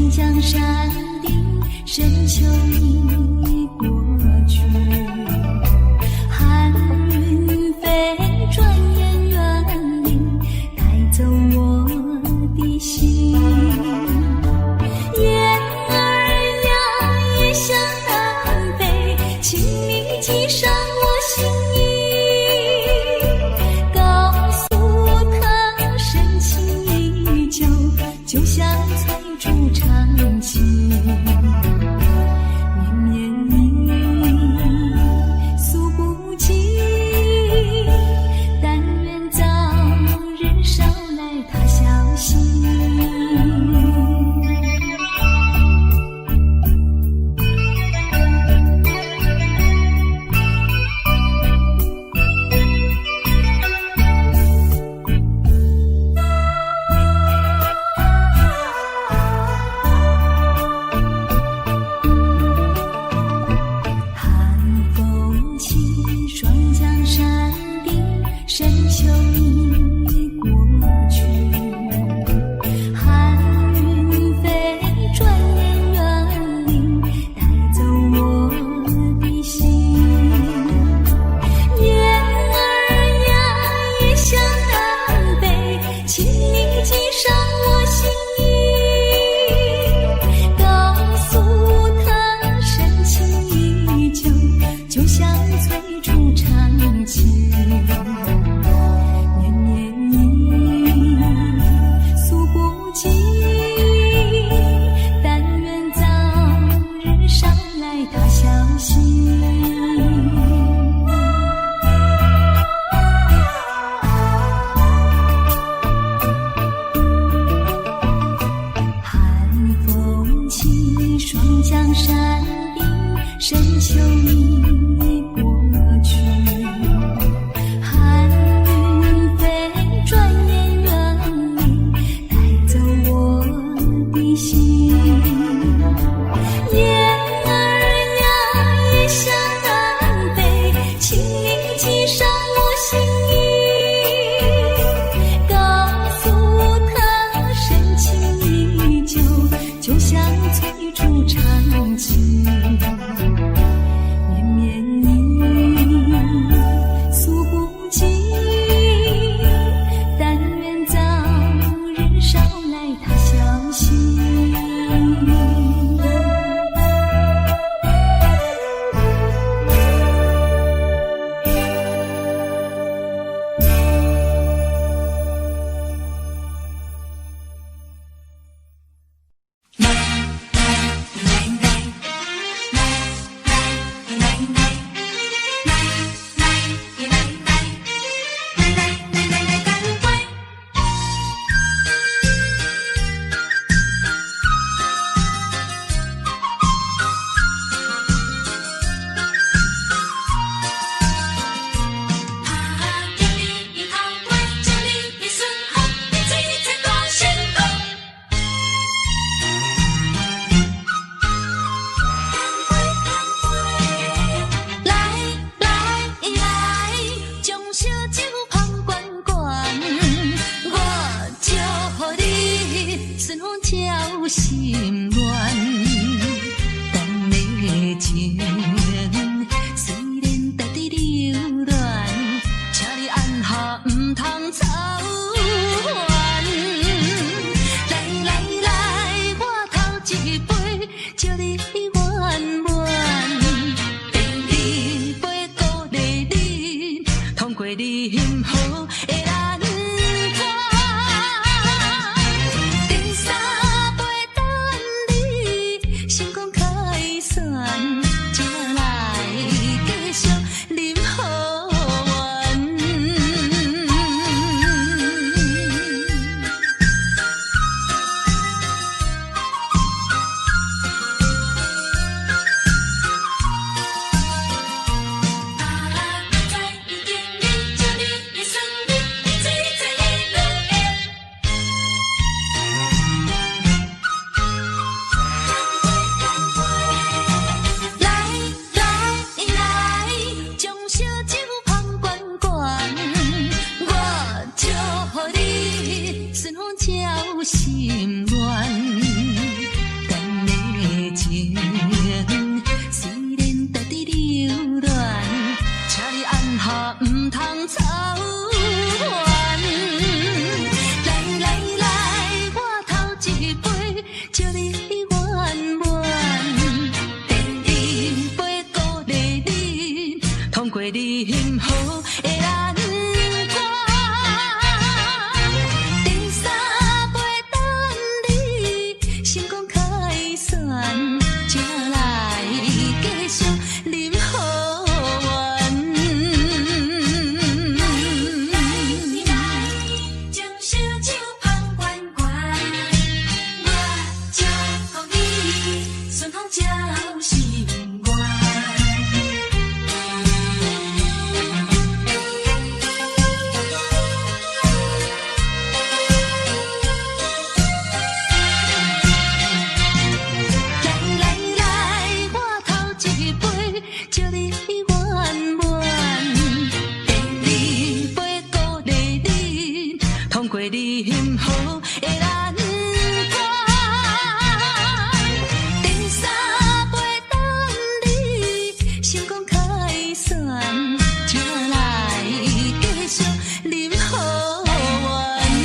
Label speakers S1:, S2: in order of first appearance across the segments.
S1: 江山顶，深秋已过去。寒云飞，转眼远离，带走我的心。雁儿呀，也向南飞，请你寄上我心意，告诉他深情依旧，就像翠竹长青。绵绵意，诉不尽，但愿早日捎来他消息。深秋已过去，寒云飞，转眼远离，带走我的心。雁儿呀，也向南飞，请你寄上我心意，告诉他深情依旧，就像翠竹长青。双江山顶，深秋已过去。寒云飞，转眼远离，带走我的心。雁儿呀，也向南飞，请你寄上我心意，告诉他深情依旧，就像翠竹长青。绵绵意，诉不尽，但愿早日捎来他消息。心愿，等你情，虽然在地流乱，请你按下唔通操烦。来来来，我头一杯，祝你圆满，第二杯鼓励你，通过你幸福的难关。心愿，幸福的咱团。第三杯等你成功开选，请来继续饮好运。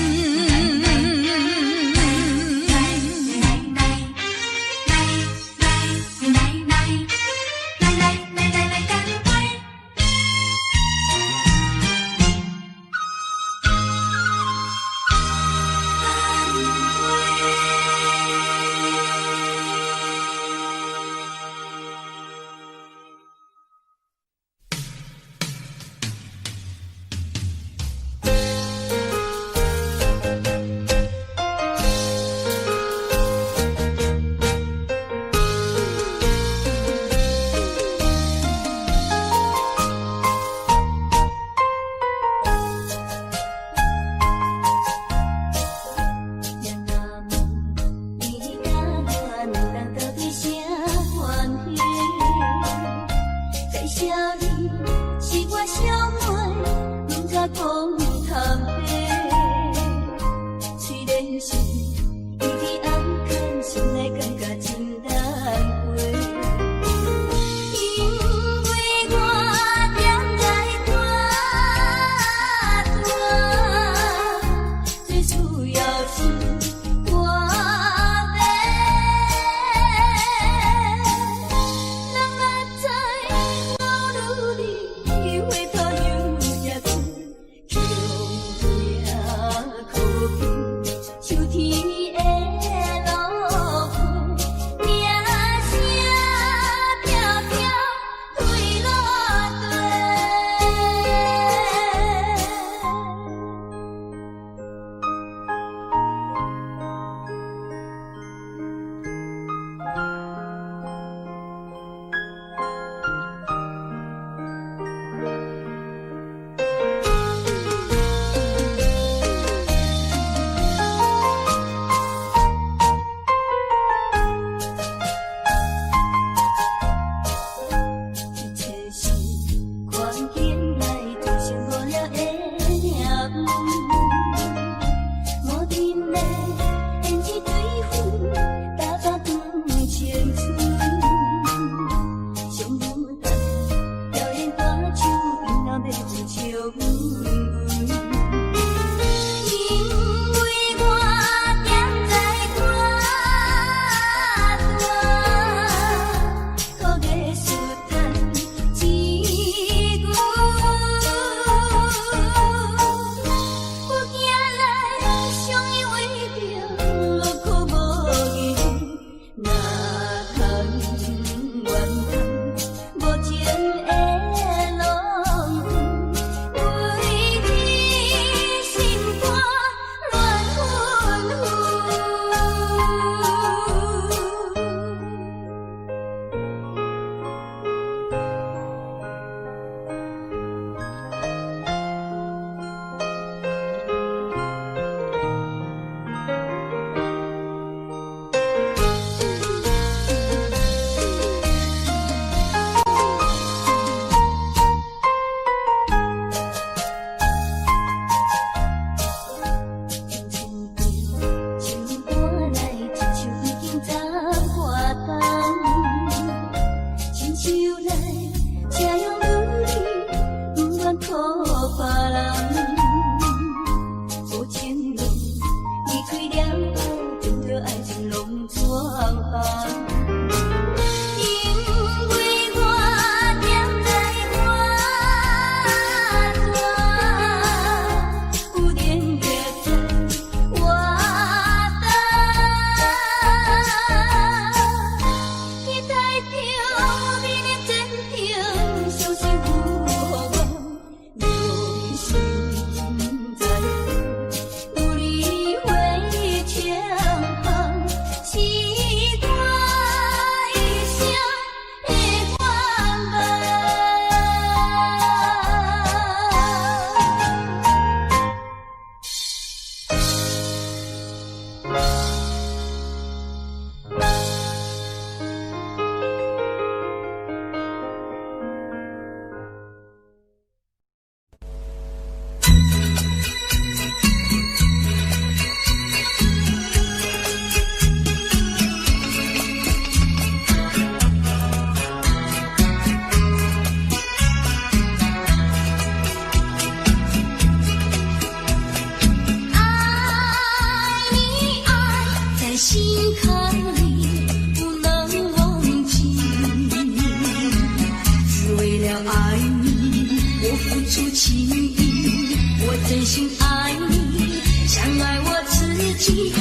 S1: 真心爱你，像爱我自己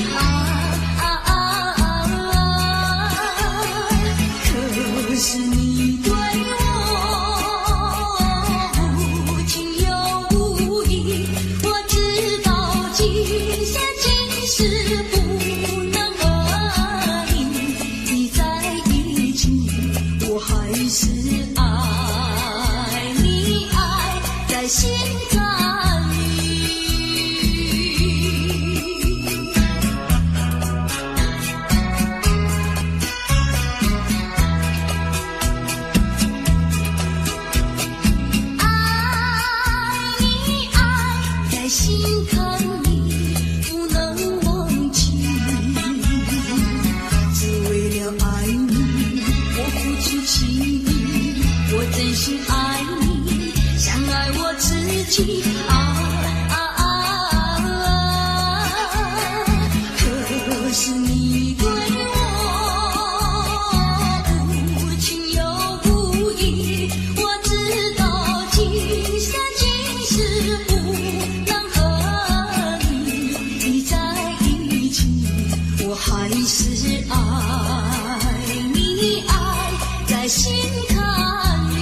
S1: 可是你对我无情又无义，我知道今生今世不能和你在一起，我还是爱你，爱在心坎里。心坎里不能忘记，只为了爱你，我付出情意，我真心爱你，像爱我自己可是你对我无情又无义，我知道今生今世不还是爱你，爱在心坎里。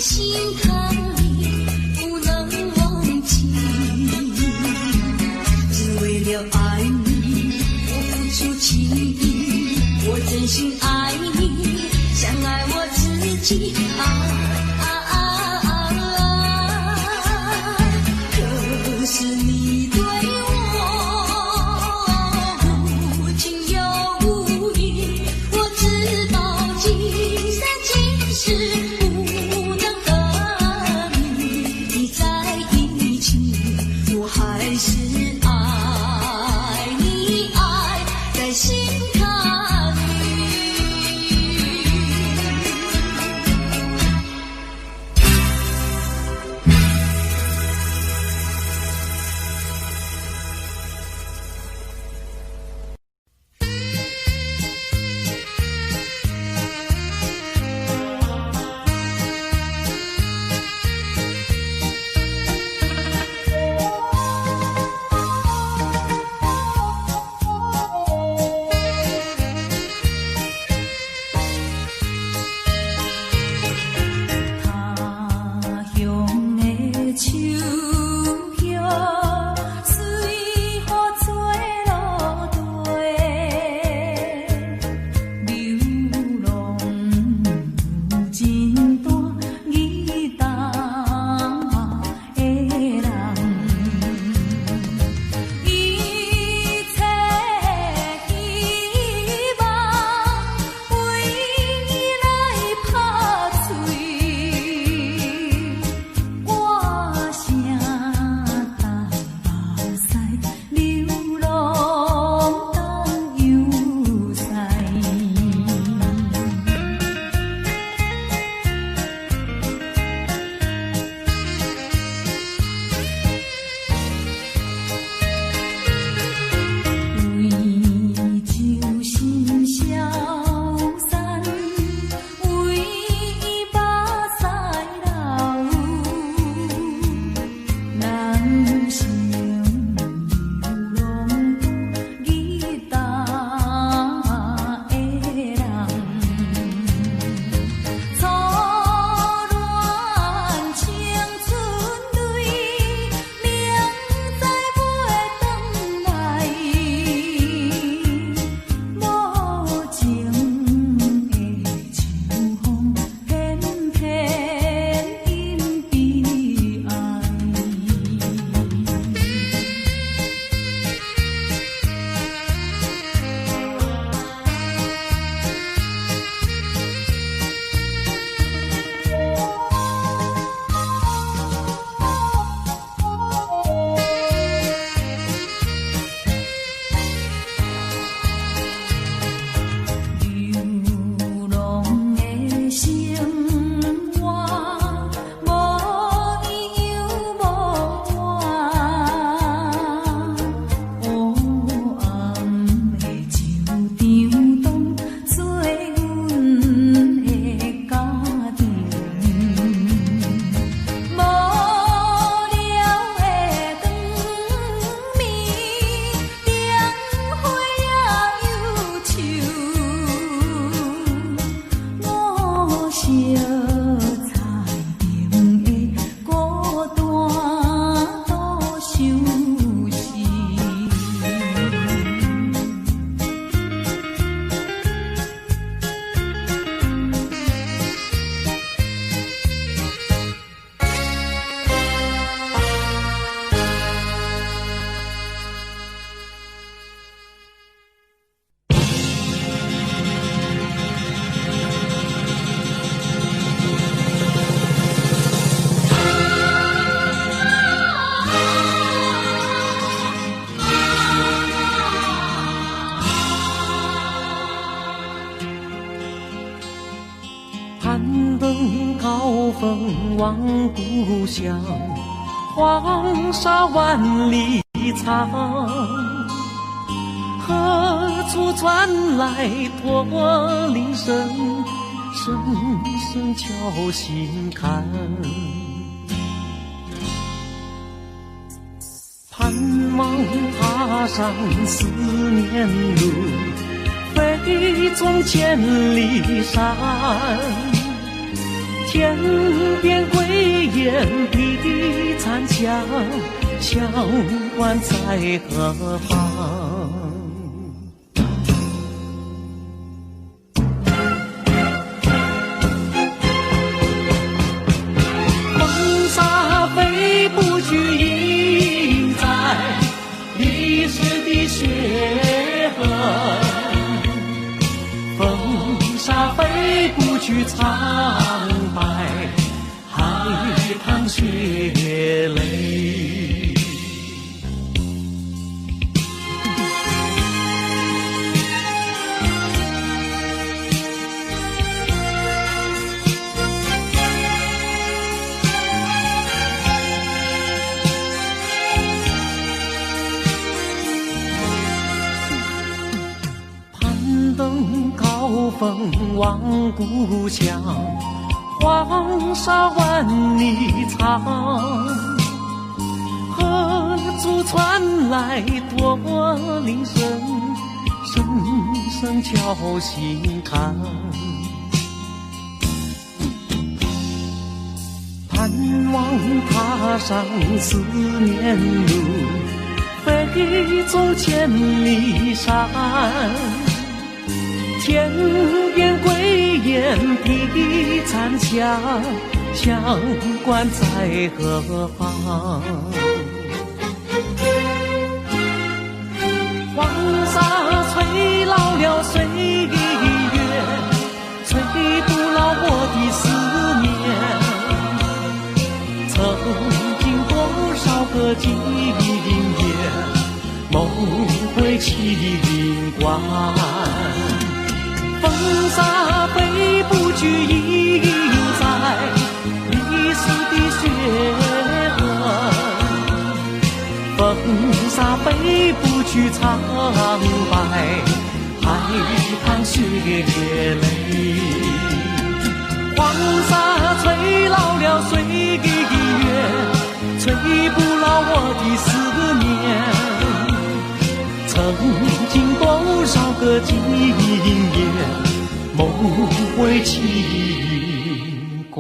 S1: 心坎里不能忘记，只为了爱你，我付出情意，我真心爱你，像爱我自己可是你对我无情又无义，我知道今生今世还是爱你，爱在心坎里。小菜店的孤单多伤心。
S2: 攀登高峰望故乡，黄沙万里长。何处传来驼铃声，声声敲心坎。盼望踏上思念路，飞纵千里山。天边归雁啼残响，乡关在何方？风沙飞不去，印在历史的血痕。风沙飞不去，苍白海棠血泪。攀登高峰望故乡，黄沙万里长。何处传来驼铃声，声声敲心坎。盼望踏上思念路，飞纵千里山。天边归雁啼残响，乡关在何方？黄沙吹老了岁月，吹不老我的思念。曾经多少个今夜，梦回秦关。风沙飞不去，印在历史的血痕。风沙飞不去，苍白海棠血泪。黄沙吹老了岁月，吹不老我的思念。曾经多少个今夜，梦回秦关。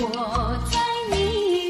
S1: 我在你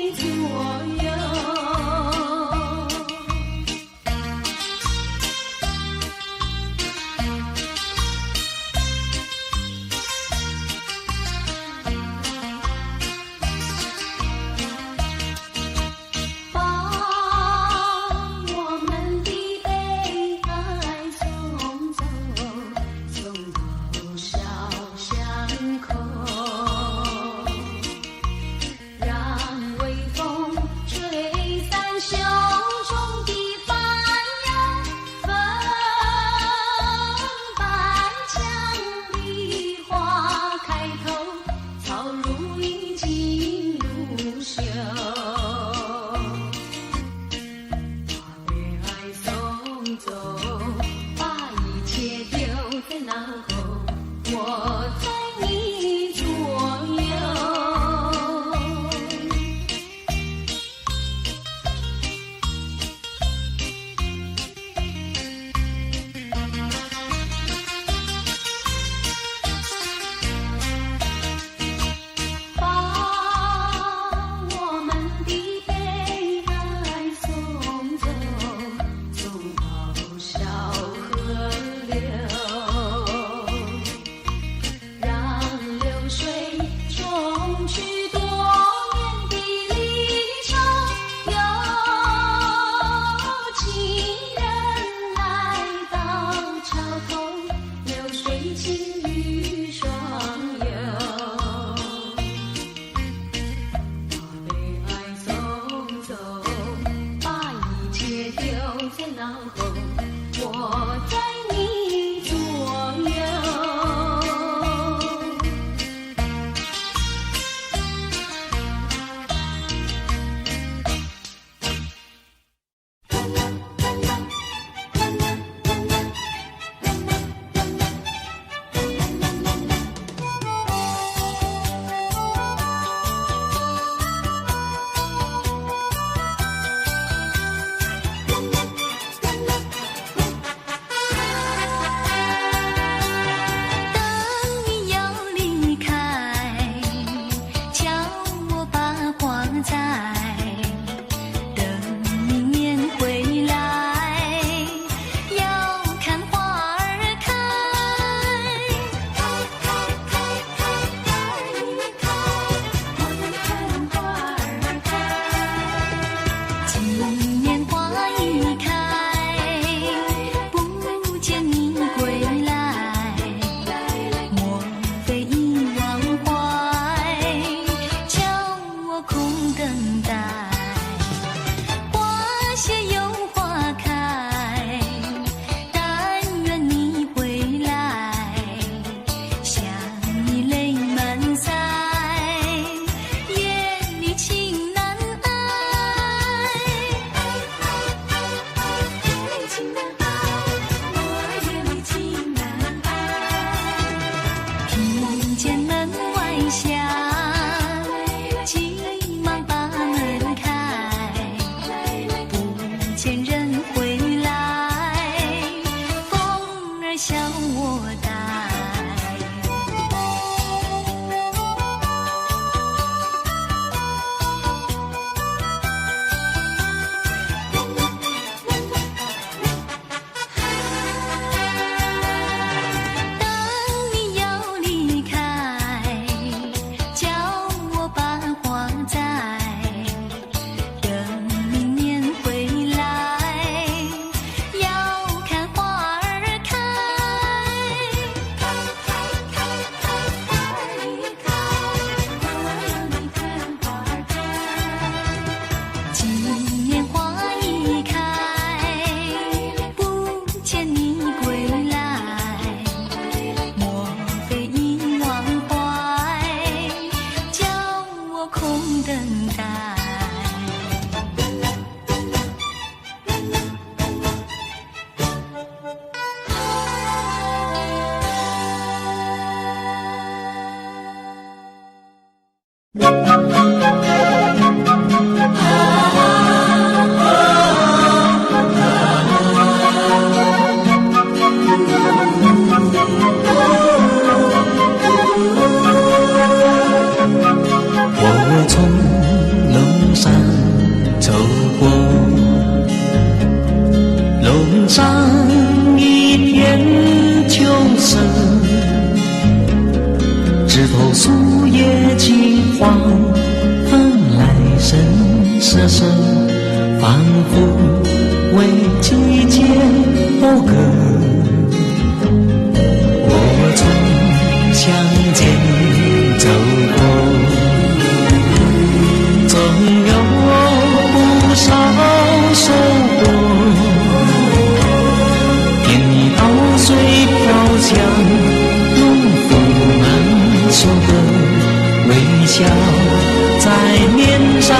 S2: 在脸上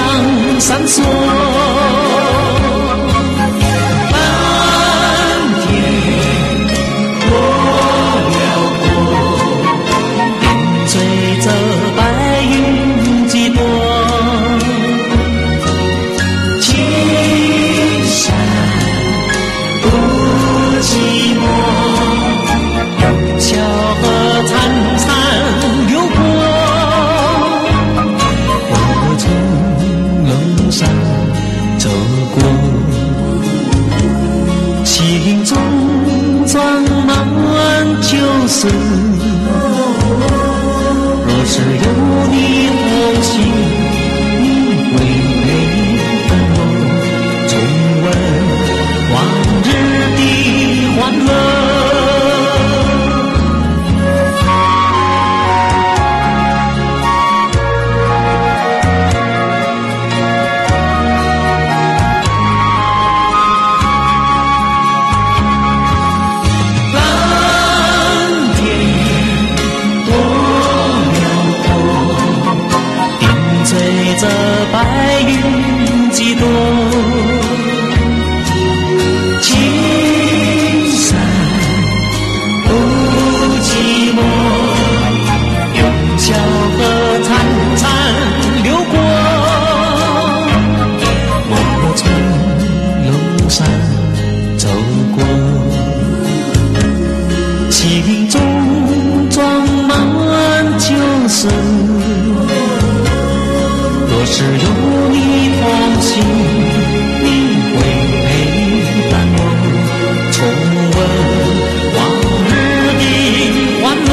S2: 闪烁。若是有你同行，你会陪伴我重温往日的欢乐。这白云几朵，青山不寂寞，用小河潺潺流过。我从龙山走过，心中装满旧事。若是有你同行，你会陪伴我重温往日的欢乐。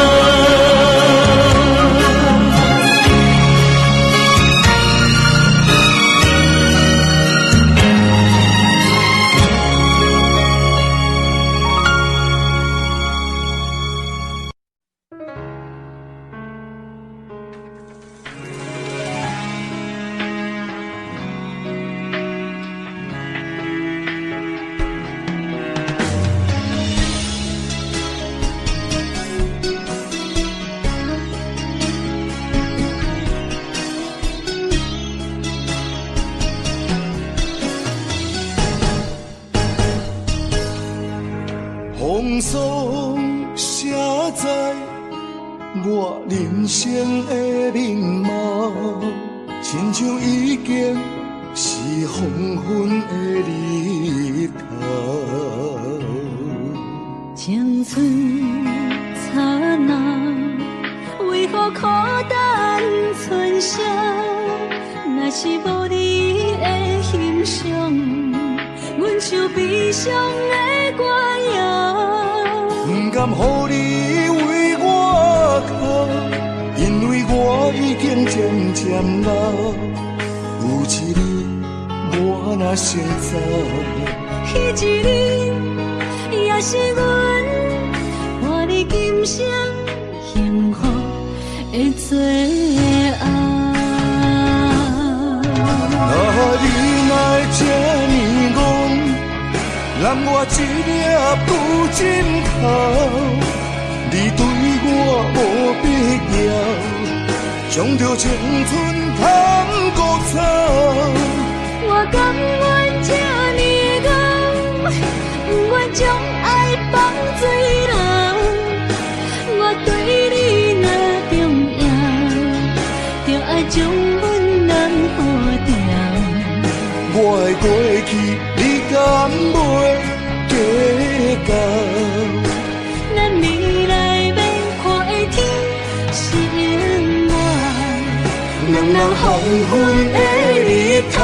S3: 风霜写在我人生的面貌，亲像已经是黄昏的日头。
S1: 青春刹那，为何孤单存剩？若是无你的欣赏，阮就悲伤的歌谣。
S3: 不甘予你为我哭，因为我已经渐渐老。有一日我若先走，
S1: 彼一日也是阮伴你今生幸福的最后。
S3: 你若这呢戆，揽我一粒不枕头，你对我无必要，将着青春通割草。
S1: 我甘愿这呢戆，不愿将爱放水流。我对你若重要，就爱将阮人付掉。
S3: 我的过去，你敢袂计较？
S1: 咱未来要看的天是永远，人人黄昏的日头。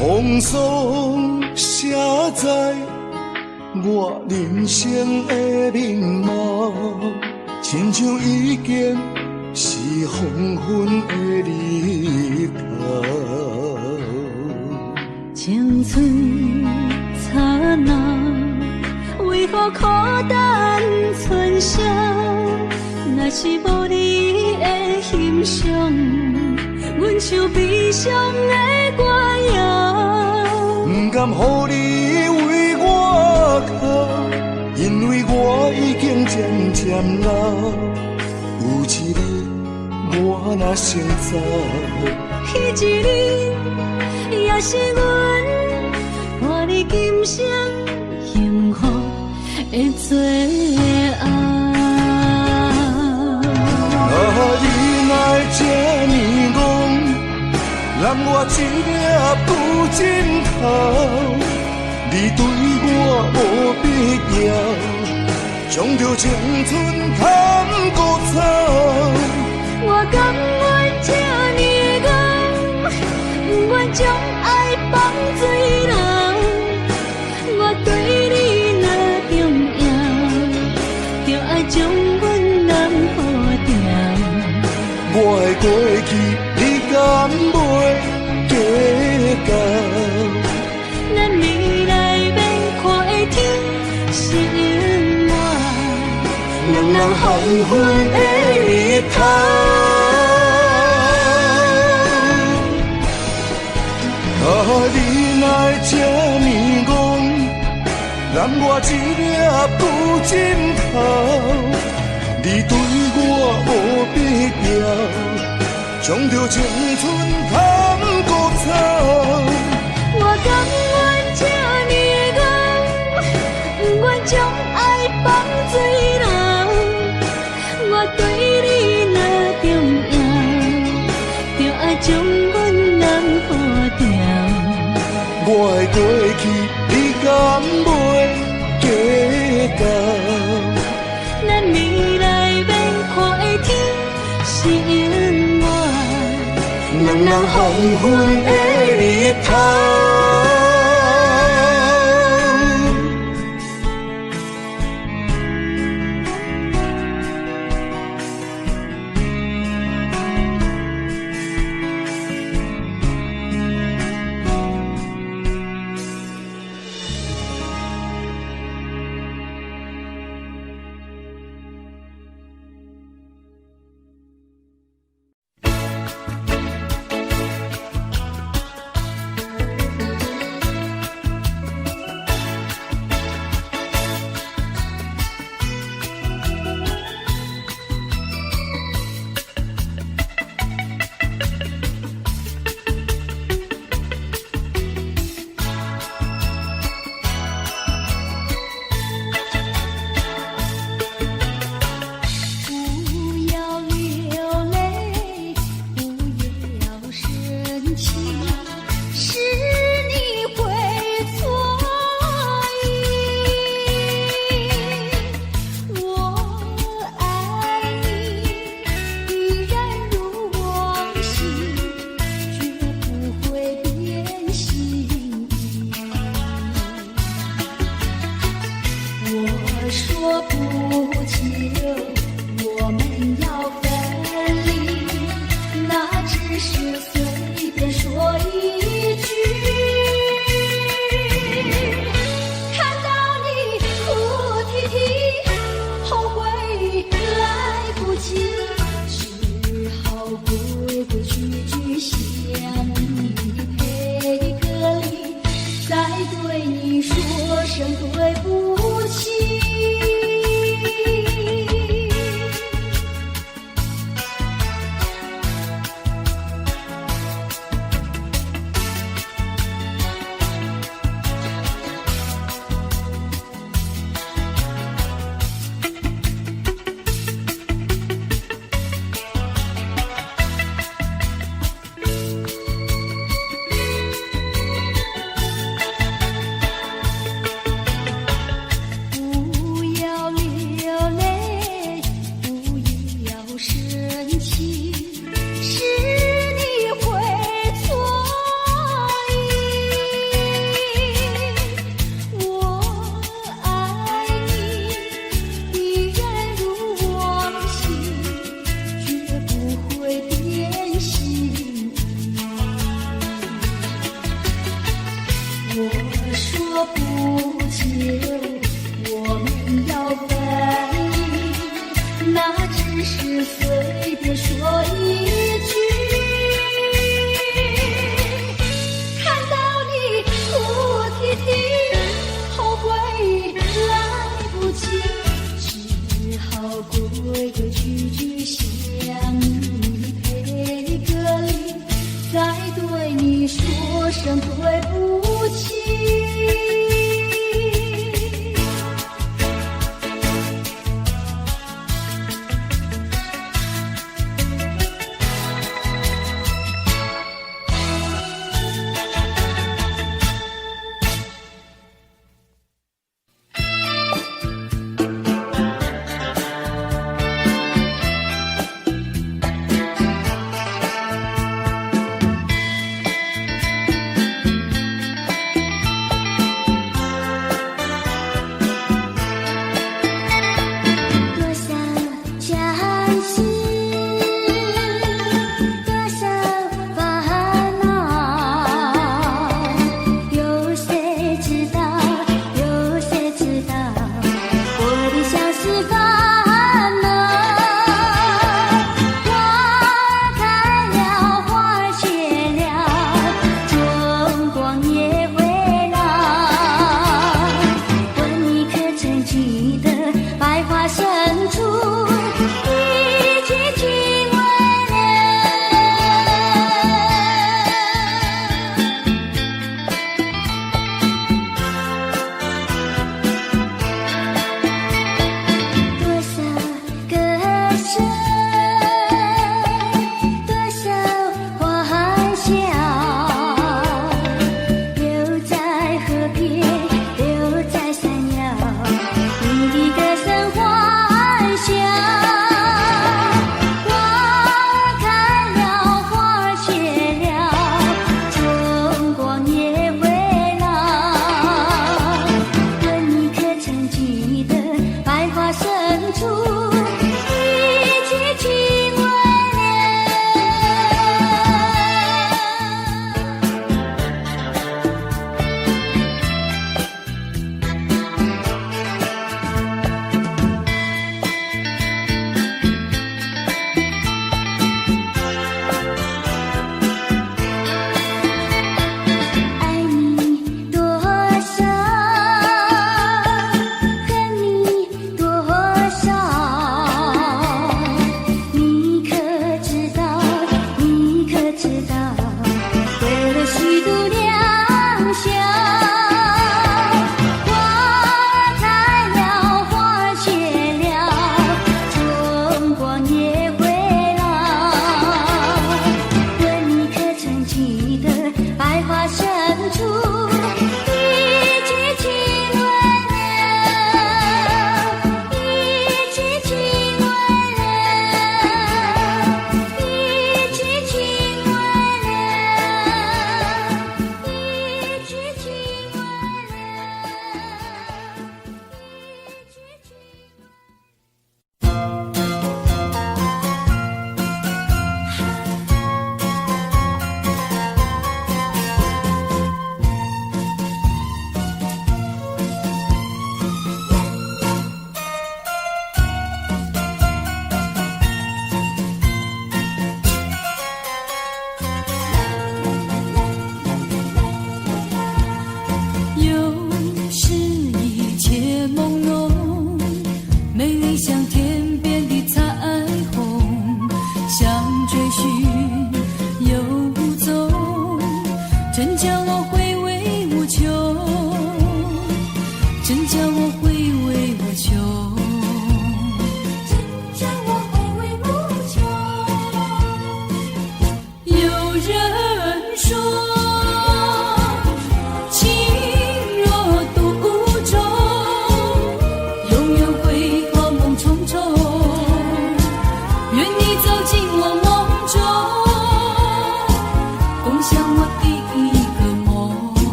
S1: 风霜写在我人生的面貌，亲像已经是黄昏的日头。青春刹那，为何孤单存剩？若是无你的欣赏，阮就像悲伤的歌谣，
S3: 不甘予你为我哭，因为我已经渐渐老。有一日我若先走，
S1: 彼一日也是阮伴你今生幸福的最后。
S3: 你哪会这呢戆，揽我一粒不枕头？你对我无必要，将着青春砍孤草。
S1: 我甘愿这呢戆，不愿将爱放水流。我对你若重要，就爱将阮人抱牢。
S3: 我的过去，你敢袂计较？
S1: 咱未来免看的天是永远，人人黄昏的日头。
S3: 你哪会这呢戆，揽我一粒不枕头？你对我无必要，将着青春砍孤草。
S1: 我甘愿这呢戆，不愿将爱放水流。我对你若重要，就爱将阮人抱牢。
S3: 我的过去，你敢袂计较？
S1: 咱未来免看的天是永远，人人黄昏的日头。
S4: 那只是随便说一句。
S1: 对你说声对不起。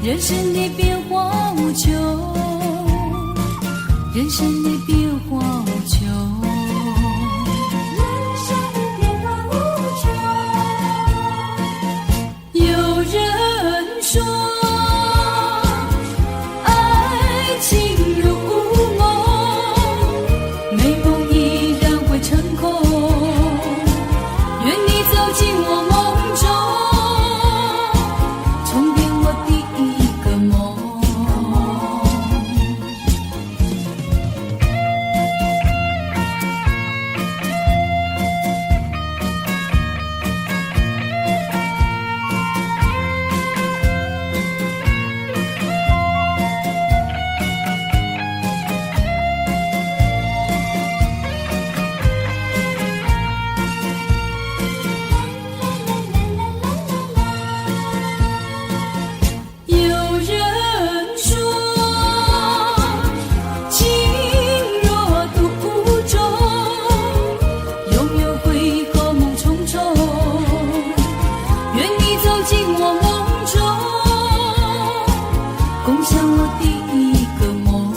S4: 人生的变化无穷，人生的变化无穷，
S1: 人生的变化无穷。
S4: 有人说共享我的一个梦。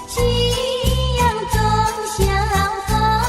S5: 夕阳中相逢，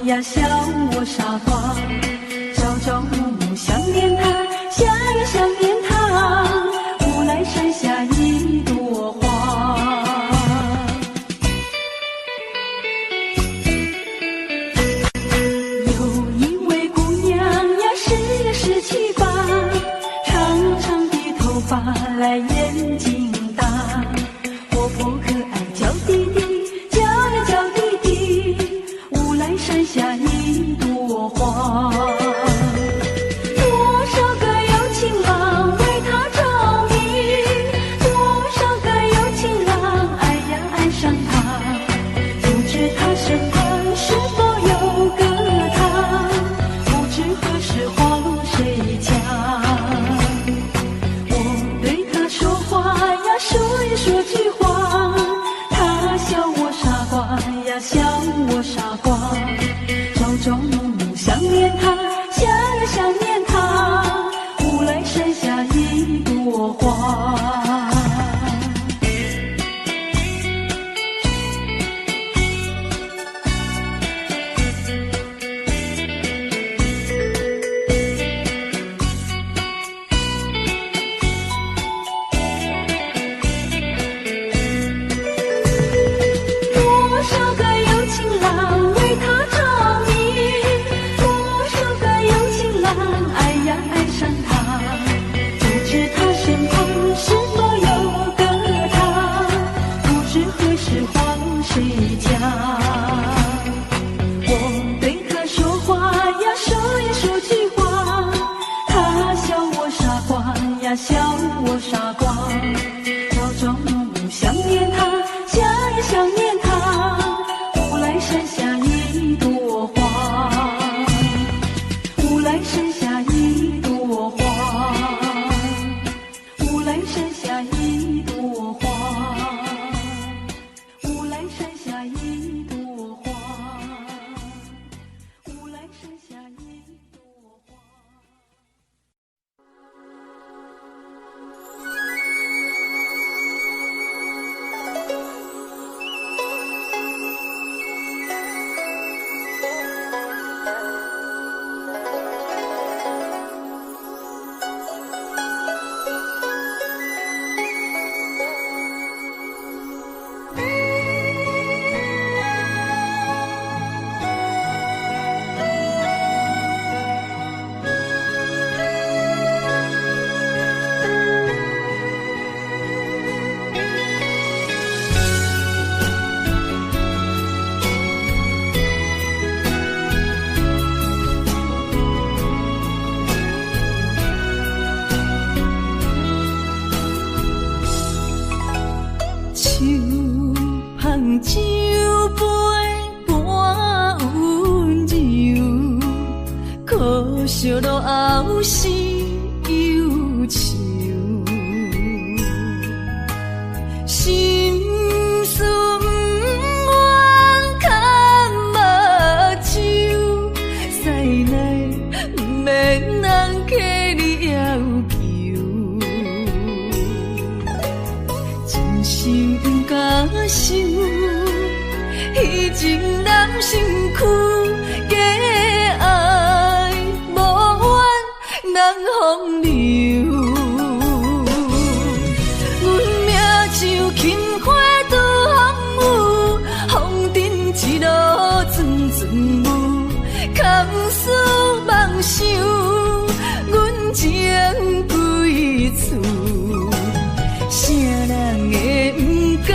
S4: 呀，笑我傻瓜，朝朝暮暮想念他，想呀想念他，无来山下一朵花。有一位姑娘呀，十七八，长长的头发来眼睛大，活泼可爱叫弟弟，叫呀叫弟弟，无来山下一朵花。多少个有情郎为他着迷，多少个有情郎爱呀爱上他，不知他身旁是否有个他，不知何时花落谁家。我对他说话呀，说一说句话，他笑我傻瓜呀，笑我傻瓜，朝朝暮暮想念他，想呀想念他，无来山下一朵花。多少个有情郎为他着迷，多少个有情郎爱呀爱上他，不知他身旁是否有个他，不知何时花落谁家。我对他说话呀，说一说句话，他笑我傻瓜呀，笑我傻瓜，朝朝暮暮想念他，想呀想念他，无来山下一朵花，无来山下一朵花，无来山下一朵花，无来山下一朵花，无来山下一朵花。
S1: 酒杯半温柔，可惜落后是忧愁。心事不愿牵目睭，使来不免人客你要求。真心不敢想。迄情人身躯，假爱无怨人风流。阮命像轻花拄风雨，风尘一路阵阵雾，空思梦想，阮情归厝，啥人会不甘？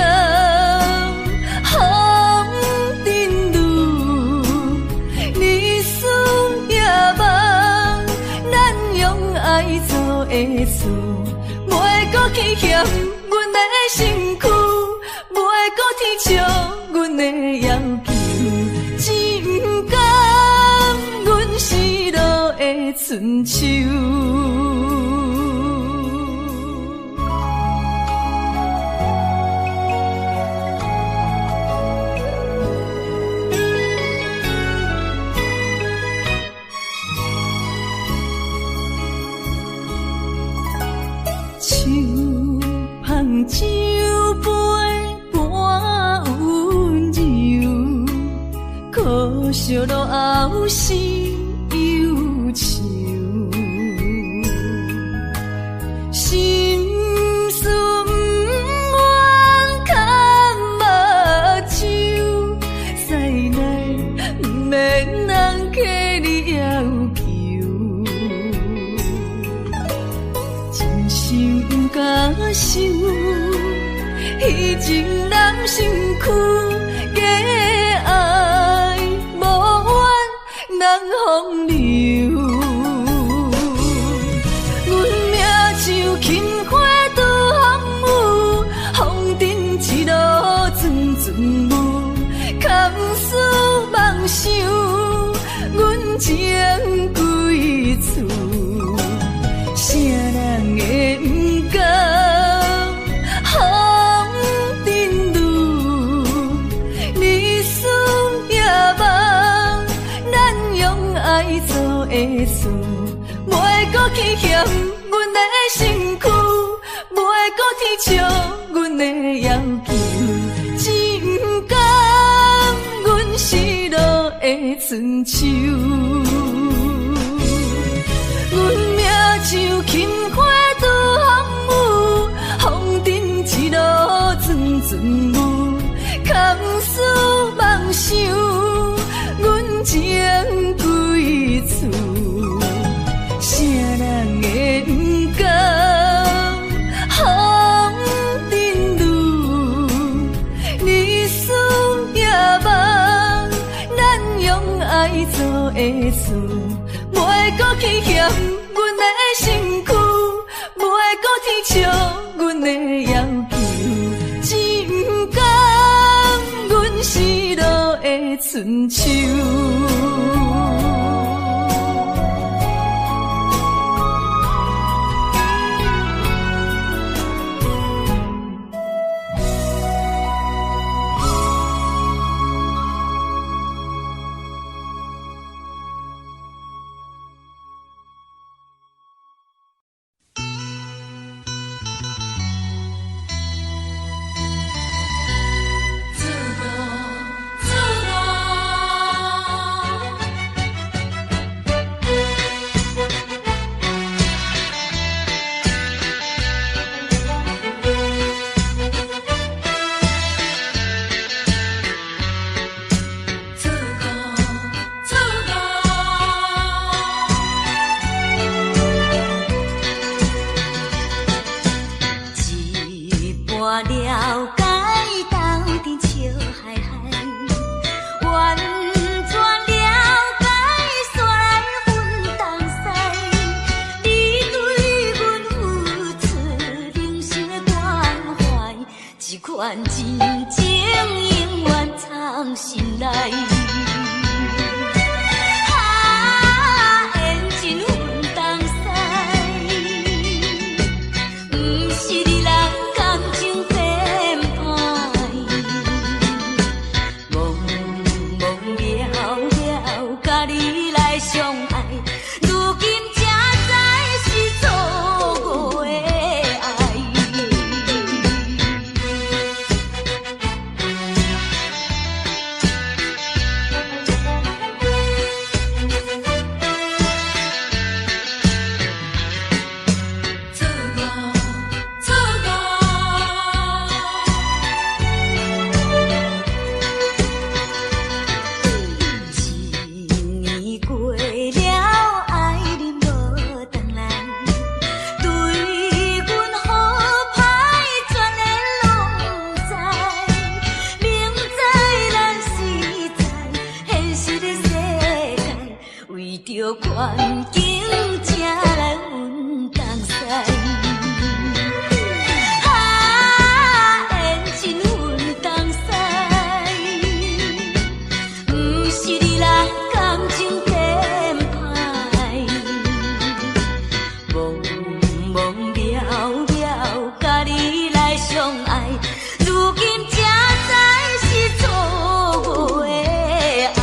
S1: 会错，袂搁去嫌阮的身躯，袂搁天笑阮的要求，只不甘阮失落的春秋。酒杯半温柔，可惜笑路后是忧愁，心事不愿牵目睭，再来不免人客你要求，真心不敢想，彼情难身躯。风流，阮命像轻花拄风雨，风尘一路转转舞，空思梦想，阮情归厝，啥人会不甘风尘路，日思夜梦。爱做的事，袂搁去嫌阮的身躯，袂搁去笑阮的要求，只不甘阮失落的春秋。阮命像轻花拄风雨，风尘一路转转舞，空思梦想，阮情归厝，啥人会不甘风尘路，日思夜梦，咱用爱做的事，袂搁去嫌阮的身躯，袂搁去笑阮的要求，只不甘阮失落的春秋。
S5: 款真情永远藏心内。缘真分东西，不是你人感情变歹，懵懵了了，甲你来相爱，如今才知是错误的爱。着环境才来分东西，缘真分东西，不是你人感情变歹，懵懵了了，甲你来相爱，如今才知是错误的爱。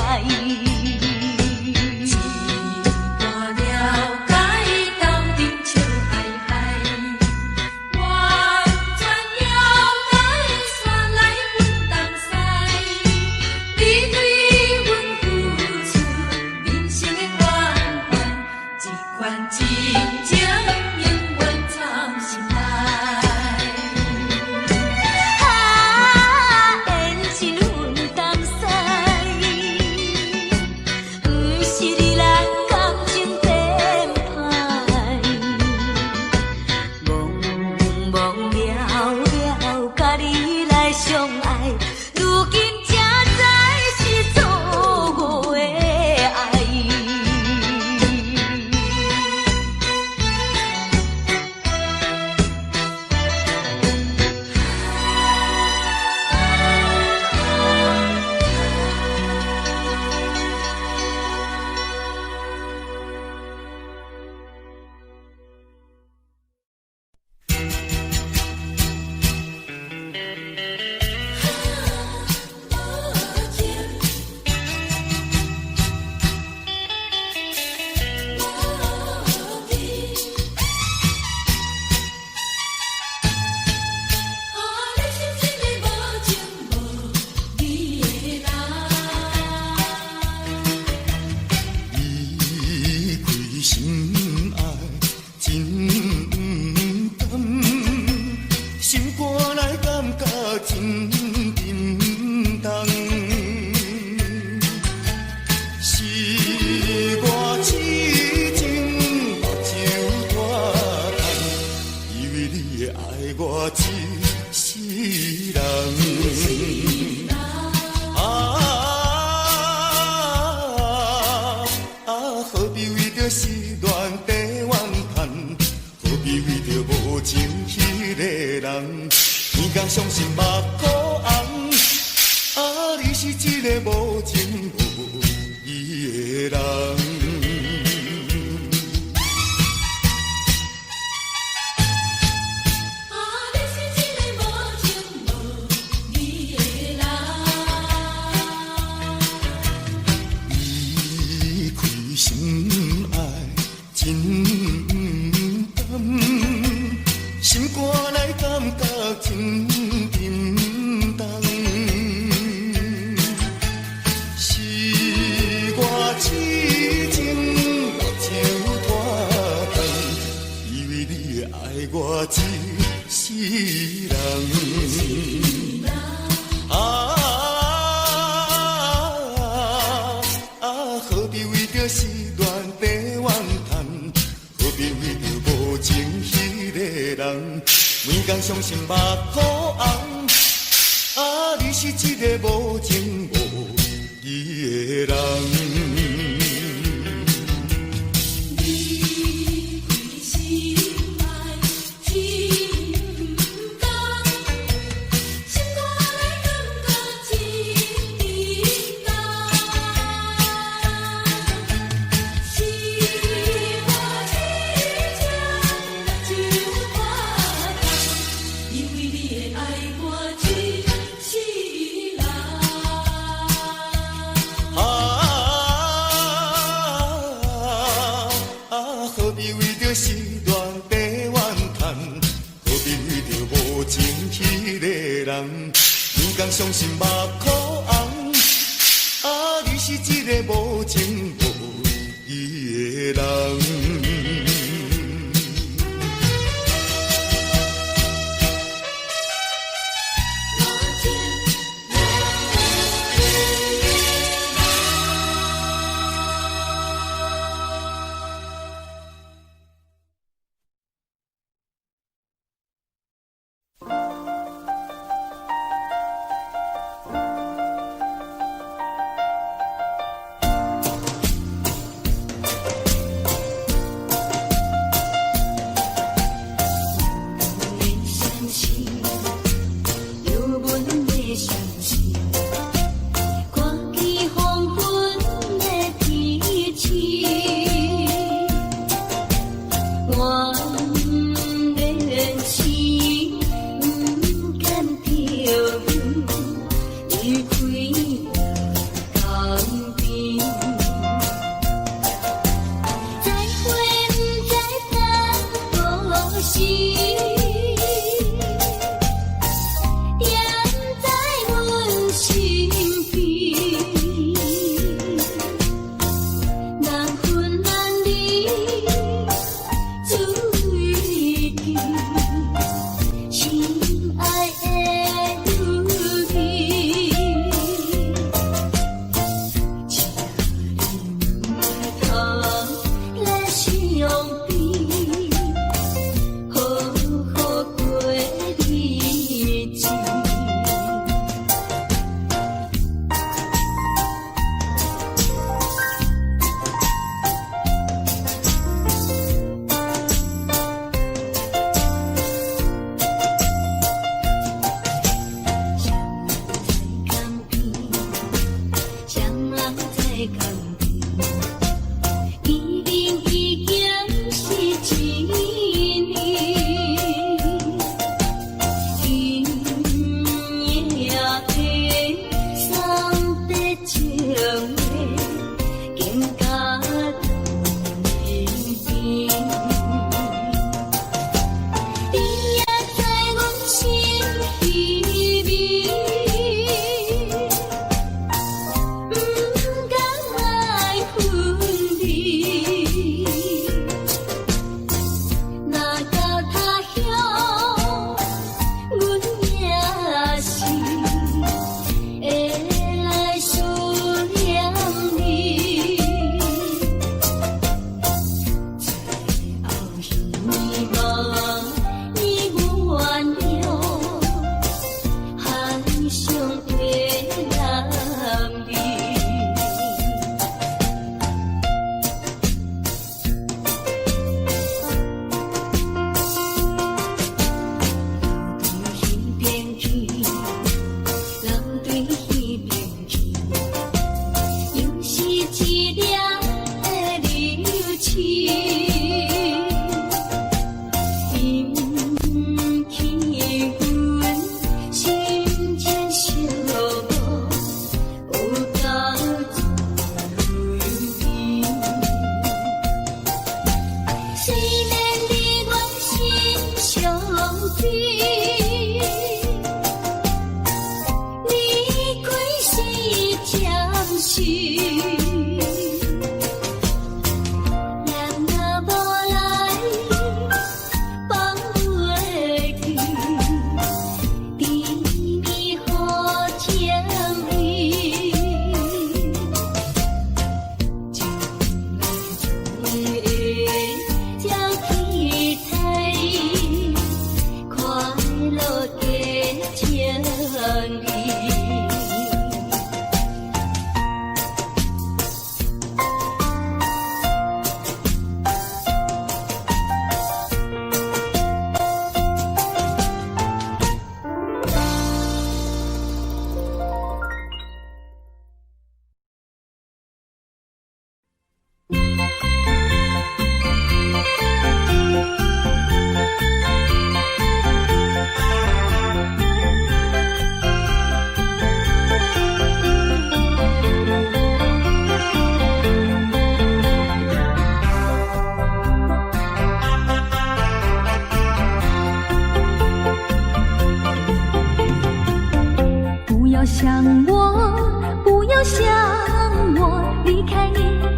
S3: 何必为着失恋地怨叹？何必为着无情迄个人？天公伤心目眶红，啊，你是一个无情无义的人。心肝内感觉真沉重，是我痴情目睭拖长，以为你会爱我一世人。何必为着失恋地怨叹？何必为着无情迄个人？每天伤心目眶红，啊，你是一个无情无义的人。何必为着失恋地怨叹？何必为着无情迄个人？天公伤心目眶红，啊，你是一个无情无义的人。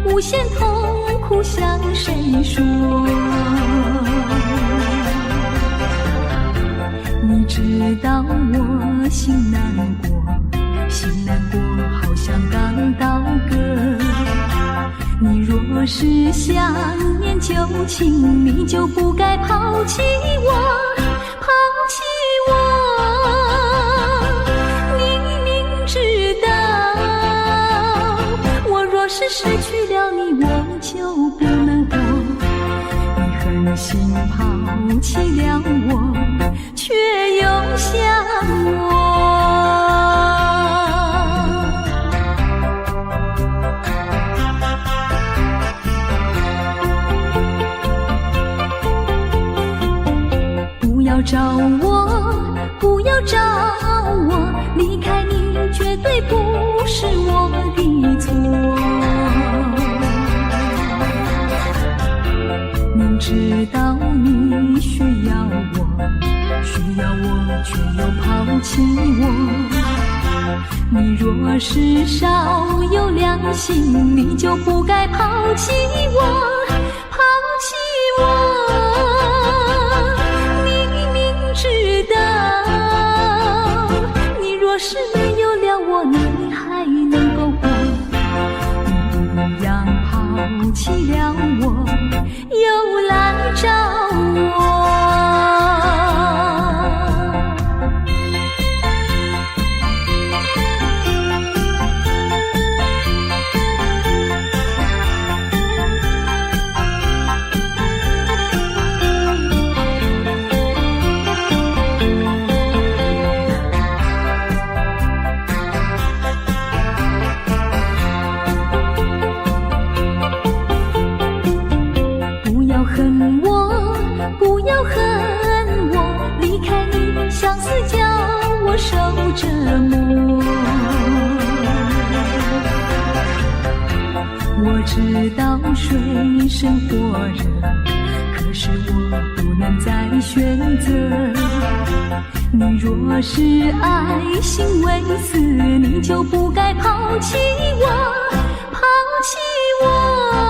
S4: 无限痛苦向谁说？你知道我心难过，心难过好像刚到歌。你若是想念旧情，你就不该抛弃我，抛弃我。你明知道我若是失去了你，我就不能活。你狠心抛弃了我，却又想我。不要找我，不要找我，离开你绝对不是我的错。明知道你需要我，需要我却又抛弃我。你若是少有良心，你就不该抛弃我，抛弃我。知道你若是没有了我，你还能够活。你一样抛弃了我，又来找我。不要恨我，离开你相思叫我受折磨。我知道水深火热，可是我不能再选择。你若是爱心为死，你就不该抛弃我，抛弃我。